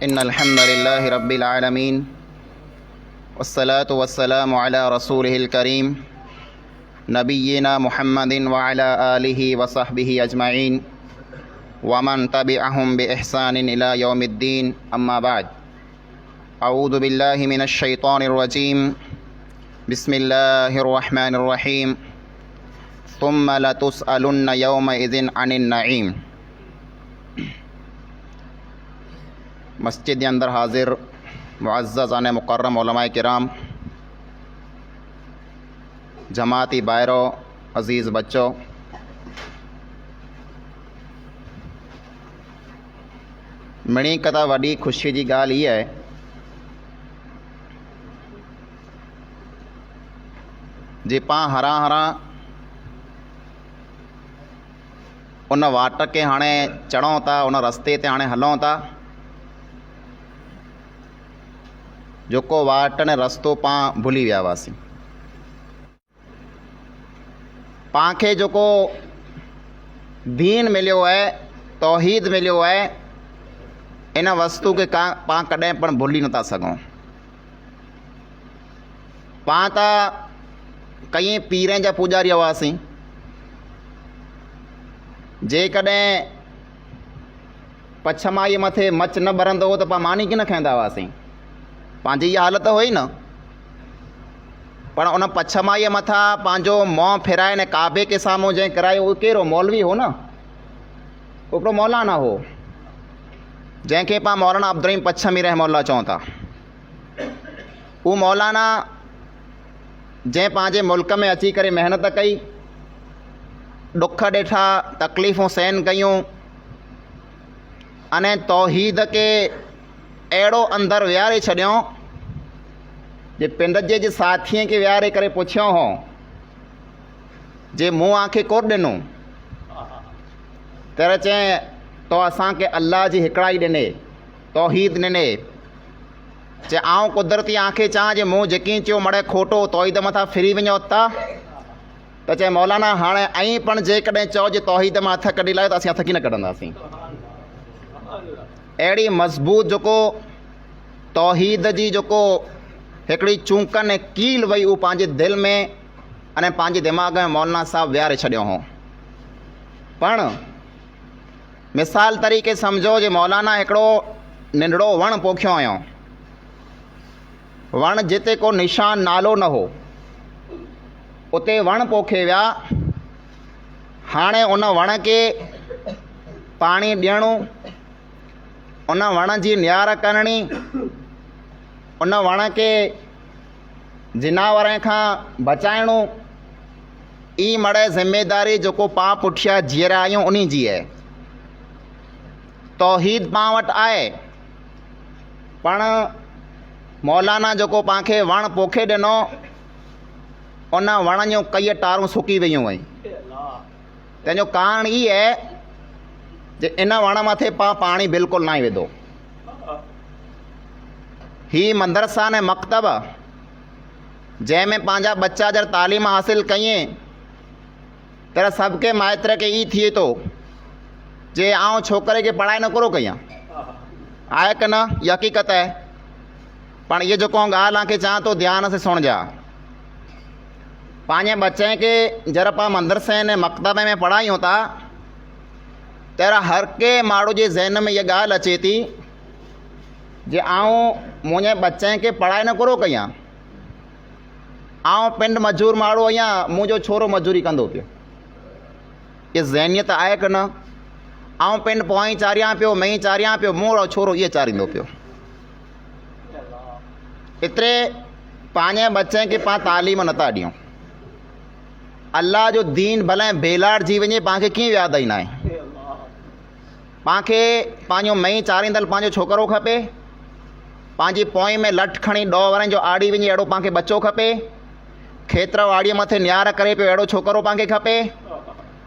इन्नल हम्दुलिल्लाहि रब्बिल आलमीन वस्सलातु वस्सलामु अला रसूलिहिल करीम नबिय्यिना मुहम्मदिन व अला आलिहि व सहबिहि अजमईन वमन तबिअहुम बि इहसानिन इला यौमिद्दीन अम्मा बाद अऊज़ु बिल्लाहि मिनश शैतानिर रजीम बिस्मिल्लाहिर रहमानिर रहीम सुम्मा लतुसअलुन्न यौमइज़िन अनिन नईम। मस्जिद के अंदर हाजिर मुअज़्ज़ज़ आने मुकर्रम उलमाए किराम, जमाती बायरो, अज़ीज़ बच्चों, मणी कदा वॾी खुशी की ॻाल्हि इहा है जे पां हरा हरा उन वाट के हाणे चढ़ूं था, उन रस्ते ते हाणे हलूं था जेको वाट ने रस्तो पां भुली विया हुआसीं। पां खे जेको दीन मिलियो है, तौहीद मिलियो है, इन वस्तु के पां कॾहिं पण भुली नथा सघूं। पां त कई पीरें जा पुॼारी हुआसीं, जेकॾहिं पछमाई मथे मच न भरंदो हो त पां मानी की न खाईंदा हुआसीं। पंहिंजी इहा हालत हुई न, पर उन पछमाईअ मथां पंहिंजो मुंहुं फिराए ने काबे के साम्हूं जंहिं करायो उहो कहिड़ो मौलवी हो न, हिकिड़ो मौलाना हो जंहिंखे पां मौलाना अब्दुल रहीम पछमी रहमहुल्लाह चऊं था। उहो मौलाना जंहिं पंहिंजे मुल्क में अची करे महिनत कई, ॾुख ॾिठा, तकलीफ़ूं सहन कयूं, अने तौहीद के अहिड़ो अंदरि विहारे छॾियऊं जे पिंड जे साथीअ खे विहारे करे पुछियो हो जे मूं आंखे कोन ॾिनो तर चई तो असांखे अल्लाह जी हिकिड़ाई ॾिने, तौहीद ॾिने। चए आऊं कुदरती आंखे चवां जे मूं यकीन चयो मड़े खोटो तौहीद मथां फिरी वञो था त चए मौलाना हाणे ऐं पण जेकॾहिं चओ जे तौहीद मां हथ कढी लायो त असीं हथ की न कढंदासीं। अहिड़ी मज़बूत जेको तौहीद जी जेको हिकिड़ी चूंकन ऐं कील वई उहो पंहिंजे दिलि में अने पंहिंजे दिमाग़ में मौलाना साहब विहारे छॾियो हो। पण मिसाल तरीक़े सम्झो जे मौलाना हिकिड़ो नंढड़ो वणु पोखियो हुयो, वणु जिते को निशान नालो न हो उते वणु पोखे विया। हाणे उन वण के पाणी ॾियणो, उन वण जी नियार करणी, उन वण के जिनावरनि खां बचाइणो, ई मड़े ज़िम्मेदारी जेको पां पुठियां जीअरा आहियूं उन्ही जी आहे। तौहीद पां वटि आहे, पण मौलाना जेको पांखे वणु पोखे ॾिनो उन वण जूं कई टारूं सुकी वियूं हुई। तंहिंजो कारण ई आहे जे इन वण मथे पाणी बिल्कुलु न विधो। ही मदरसा ने मकतब जंहिंमें पंहिंजा बच्चा जर तालीम हासिल कईं तर सबके माइत्र के ई थिए थो जे आऊं छोकरे के पढ़ाई न करो कयां, आहे कि न, ये हकीकत है। पण ये जेको ॻाल्हि आंखे चवां थो ध्यान से सुण जा। पंहिंजे बच्चे के जर पां मदरसे ने मकतब में पढ़ायूं था तर हर के माण्हू जे ज़हन में इहा ॻाल्हि अचे थी जे आऊं मुंहिंजे बच्चे के पढ़ाई न करो कयां, आऊं पिंड मजूर माण्हू आहियां, मुंहिंजो छोरो मजूरी कंदो पियो। ये ज़हनियत आहे कि न? आऊं पिंड पोइ चारियां पियो, मई चारियां पियो, मूं छोरो इहे चारींदो पियो। एतिरे पंहिंजे बच्चे के पां तालीम नथा ॾियूं। अल्लाह जो दीन भले बेलाड़ जी वञे पाण खे कीअं यादि ईंदा आहे। पाण खे पंहिंजो मई चारींदड़ पंहिंजो छोकिरो खपे, पंहिंजी पोइ में लठ खणी ॾह वरनि जो आड़ी वञे अहिड़ो पाण खे बच्चो खपे, खेत्र वाड़ीअ मथे नियार करे पियो अहिड़ो छोकिरो पाण खे खपे,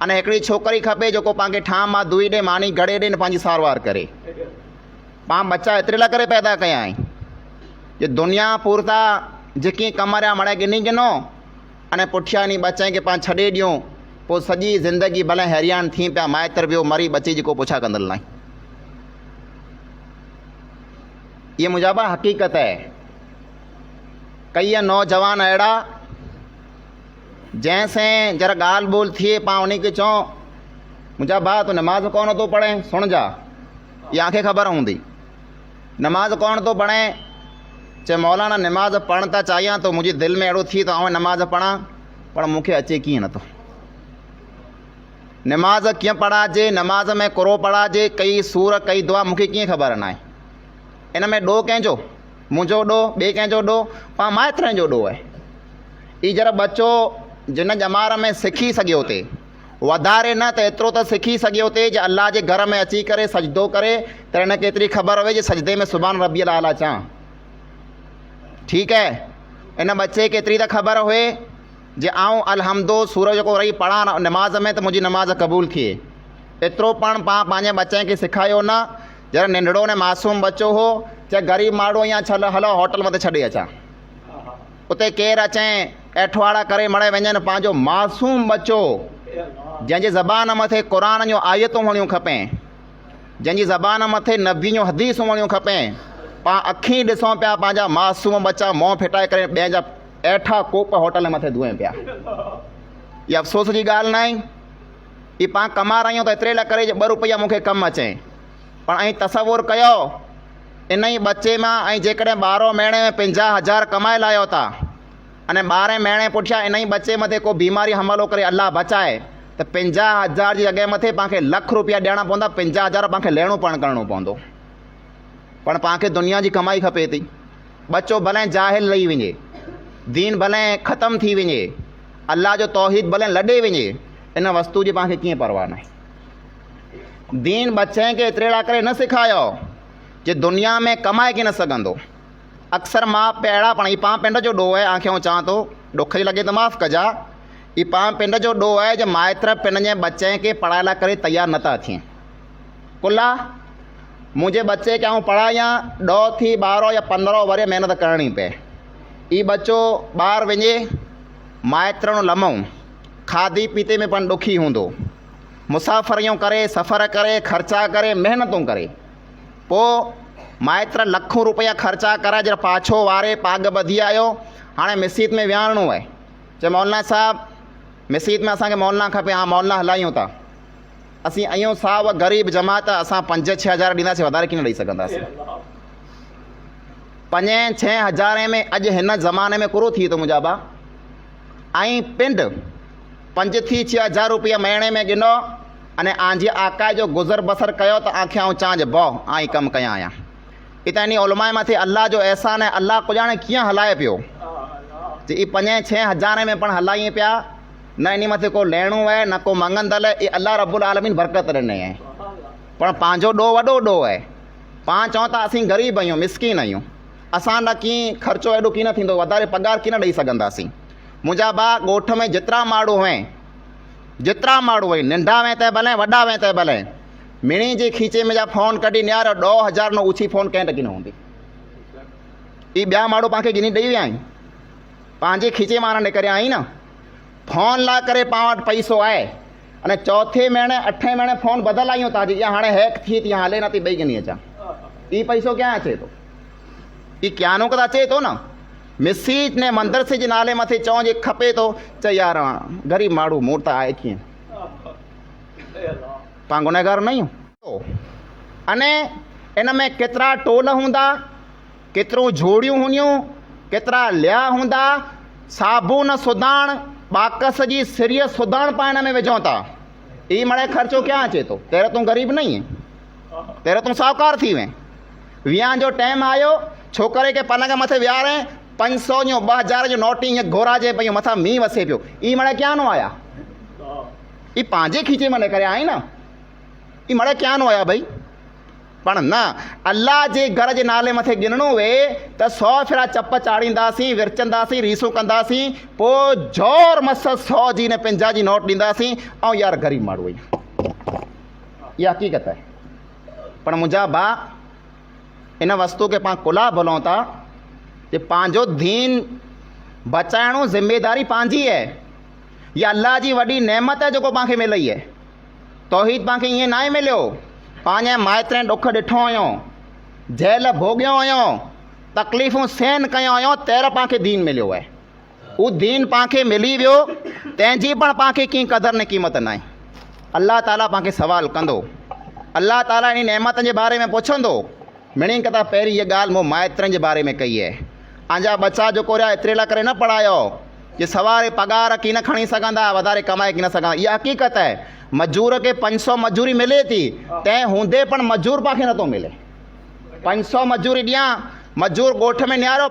अने हिकिड़ी छोकिरी खपे जेको पाण खे ठाम मां दुई ॾे मानी घड़े ॾे न पंहिंजी सारवार करे। पाण बच्चा एतिरे लाइ करे पैदा कया आहिनि जे दुनिया पूरता जेकी कमरिया मड़े गिनी गिनो अने पुठियां नी बच्चे के पाण छॾे ॾियूं, पोइ सॼी ज़िंदगी भले हैरान थी पिया माइत्र वियो मरी बची जेको पुछा कंदल न। ये मुंहिंजा भाउ हक़ीक़त है। कई नौजवान अहिड़ा जंहिंसे जरा ॻाल्हि ॿोल थिए पाण उन खे चऊं मुंहिंजा भाउ तूं नमाज़ कोन थो पढ़े, सुण जा, इहा आंखे ख़बर हूंदी। नमाज़ कोन थो पढ़े, चए मौलाना नमाज़ पढ़ण था चाहियां तो मुंहिंजी दिलि में अहिड़ो थी त आउं नमाज़ पढ़ां, पर मूंखे अचे कीअं नथो। नमाज़ कीअं पढ़ाइजे, नमाज़ में कुरो पढ़ाइजे, कई सूर कई दुआ, मूंखे कीअं ख़बर न आहे। इन में ॾोह कंहिंजो, मुंहिंजो ॾोह, ॿिए कंहिंजो ॾोह, पाण माइटनि जो ॾोह आहे। ई जरा बच्चो जिन ॼमार में सिखी सघियो थे, वधारे न त एतिरो त सिखी सघियो थे जो अल्लाह जे घर में अची करे सजदो करे त हिनखे एतिरी ख़बर हुए जो सजदे में सुभान रब्बियल आला अचां। ठीकु है, इन बच्चे खे एतिरी त ख़बर हुए जे आऊं अलहमदो सूरज जेको रही पढ़ां नमाज़ में त मुंहिंजी नमाज़ क़बूल थिए। एतिरो पण पाण पंहिंजे बच्चे खे सेखारियो न। जरा नंढड़ो ने मासूम बच्चो हो, चाहे ग़रीब माण्हू या छल हलो होटल मथे छॾे अचां, उते केरु अचें एठवाड़ा करे मड़े वञनि, पंहिंजो मासूम बच्चो जंहिंजी ज़बान मथे क़ुरान जूं आयतूं हुअणियूं खपें, जंहिंजी ज़बान मथे नबी जूं हदीसूं हुअणियूं खपें, पाण अखीं ॾिसूं पिया पंहिंजा मासूम बच्चा मुंहुं फिटाए करे ॿिए जा ऐठा कोप होटल मथे धुएं पिया। इहा अफ़सोस जी ॻाल्हि न आहे। ही पाण कमा रहियूं त एतिरे लाइ करे जो 2 रुपया मूंखे कमु अचें, पर ऐं तसवुरु कयो इन ई बच्चे मां ऐं जेकॾहिं 12 महीने में 50,000 कमाए लाहियो था अने 12 महीने पुठियां इन ई बच्चे मथे को बीमारी हमलो करे अल्लाह बचाए त 50,000 जी जॻह मथे पाणखे लख रुपया ॾियणा पवंदा, 50,000 पाणखे लहिणो पण करिणो पवंदो। पण पाणखे दुनिया जी कमाई खपे थी। बच्चो भले जाहिल रही वञे, दीन भले ख़तमु थी वञे, अल्लाह जो तौहीद भले लॾे वञे, इन वस्तु जी पाणखे कीअं परवाह न आहे। दीन बच्चे खे एतिरे लाइ करे न सेखारियो जे दुनिया में कमाए की न सघंदो। अक्सर माउ पीउ अहिड़ा, पण ही पाण पिंड जो ॾोह आहे, आंखे आउं चवां थो ॾुख जी लॻे त माफ़ु कजा, ही पाण पिंड जो ॾोह आहे जो माइट पंहिंजे बच्चे खे पढ़ाई लाइ करे तयारु नथा थियनि। कुला मुंहिंजे बच्चे खे आउं पढ़ायां 10 थी 12 या 15 वरी महिनत करणी पए। ही बच्चो ॿाहिरि वञे, माइटनि लमऊं, खाधी पीते में पण ॾुखी हूंदो, मुसाफ़िरियूं करे, सफ़र करे, ख़र्चा करे, महिनतूं करे, पोइ माइट लखों रुपया ख़र्चा कराए जरा पाछो वारे पाग ॿधी आयो, हाणे मस्जिद में विहारणो आहे, चए मौलाना साहिबु मस्जिद में असांखे मौलाना खपे। हा मौलाना हलायूं था, असीं आहियूं साहब ग़रीब जमात, असां 5-6 हज़ार ॾींदासीं, वधारे कीअं ॾेई सघंदासीं। 5-6 हज़ारे में अॼु हिन ज़माने में कुरो थी थो मुंहिंजा भाउ। ऐं पिंड 5-6 हज़ार रुपया महीने में गिनो अने आंजी आका जो गुज़र बसर कयो त आंखे आउं चां जे भउ आईं कमु कयां आहियां। इतां इन उलमाए मथे अल्लाह जो अहसान आहे। अल्लाह को ॼाणे कीअं हलाए पियो, जे ई 5-6 हज़ारे में पण हलायूं पिया, न इन मथे को लहिणो आहे न को मंगंदल, ये अल्लाह रब्बुल आलमीन बरकत ॾिने आहे। पण पंहिंजो ॾोह वॾो ॾोह आहे। पाण चऊं था असीं ग़रीब आहियूं, मिसकीन आहियूं, असां लाइ कीअं ख़र्चो एॾो कीअं थींदो, वधारे पगार कीअं ॾेई सघंदासीं। मुंहिंजा भाउ ॻोठ में जेतिरा माण्हू आहिनि, जेतिरा माण्हू आहिनि, नंढा वें त भले वॾा वें त भले, मिणी जे खीचे में जा फ़ोन कढी नियारो 2,000 न ऊची फ़ोन कंहिं टकी न हूंदी। ई ॿिया माण्हू पाण खे गिनी ॾेई विया आहिनि, पंहिंजे खीचे मां निकिरिया करे आई न, फ़ोन लाइ करे पाण वटि पैसो आहे, अने 4 महीने 8 महीने फ़ोन बदलायूं था, इहा हाणे हैक थी थी हले नथी, ॿई गिनी अचां। ई पैसो क्या अचे थो, ई क्यानो त अचे थो न। मस्जिद ने मंदरसे जे नाले मथे चऊं जे खपे थो, चए यार ग़रीब माण्हू मूं त आहे कीअं, पाण गुनहगार न आहियूं। अने इन में केतिरा टोल हूंदा, केतिरो जोड़ियूं हूंदियूं, केतिरा लिया हूंदा, साबुन सुधाण, बाकस जी सिरिय सुधाण पाण में विझूं था। ई मड़े ख़र्चो क्या अचे थो, तेरे तूं ग़रीब नहीं है, तेरे तूं साहूकार थी वें। विहां जो टाइम आयो, छोकिरे खे पलंग मथे विहारे 500 जो 2000 जो नोट ईअं घोराजे पियूं, मथां मींहुं वसे पियो, ई मड़े क्या नो आया, ई पंहिंजे खीचे में करे आई न, ई मड़े क्या नो आया भाई। पण न, अल्लाह जे घर जे नाले मथे गिनणो वे त 100 फेरा चप चाड़ींदासीं, विरचंदासीं, रीसूं कंदासीं, पोइ जोर मस 100 जी ने 50 जी नोट ॾींदासीं, ऐं यार ग़रीब माण्हू आहियूं। इहा हक़ीक़त आहे। पण मुंहिंजा भाउ इन वस्तु खे पाण कुला भुलूं था, जे पंहिंजो दीन बचाइणो ज़िम्मेदारी पंहिंजी आहे। इहा अल्लाह जी वॾी नेमत आहे जेको पाणखे मिलई आहे। तौहीद पाणखे ईअं न आहे मिलियो, पंहिंजे माइटनि ॾुख ॾिठो हुयो, जेल भोॻियो हुयो, तकलीफ़ूं सहन कयो हुयो, तैर पाण खे दीन मिलियो आहे। उहो दीन पाण खे मिली वियो, तंहिंजी पण पाण खे कीअं क़दुरु न क़ीमत न आहे। अल्लाह ताला पाण खे सवाल कंदो, अल्लाह ताला इन नेमतनि जे बारे में पुछंदो। मिणी कथा पहिरीं इहा ॻाल्हि मूं माइत्रनि जे बारे में कई आहे। पंहिंजा बच्चा जेको रहिया एतिरे लाइ करे न पढ़ायो जे सवारे पघार की न खणी सघंदा, वधारे कमाए की न सघंदा। इहा हक़ीक़त आहे। मजूर खे 500 मजूरी मिले थी, तंहिं हूंदे पण मजूर पाण खे नथो मिले। 500 मजूरी ॾियां, मजूर ॻोठ में निहारो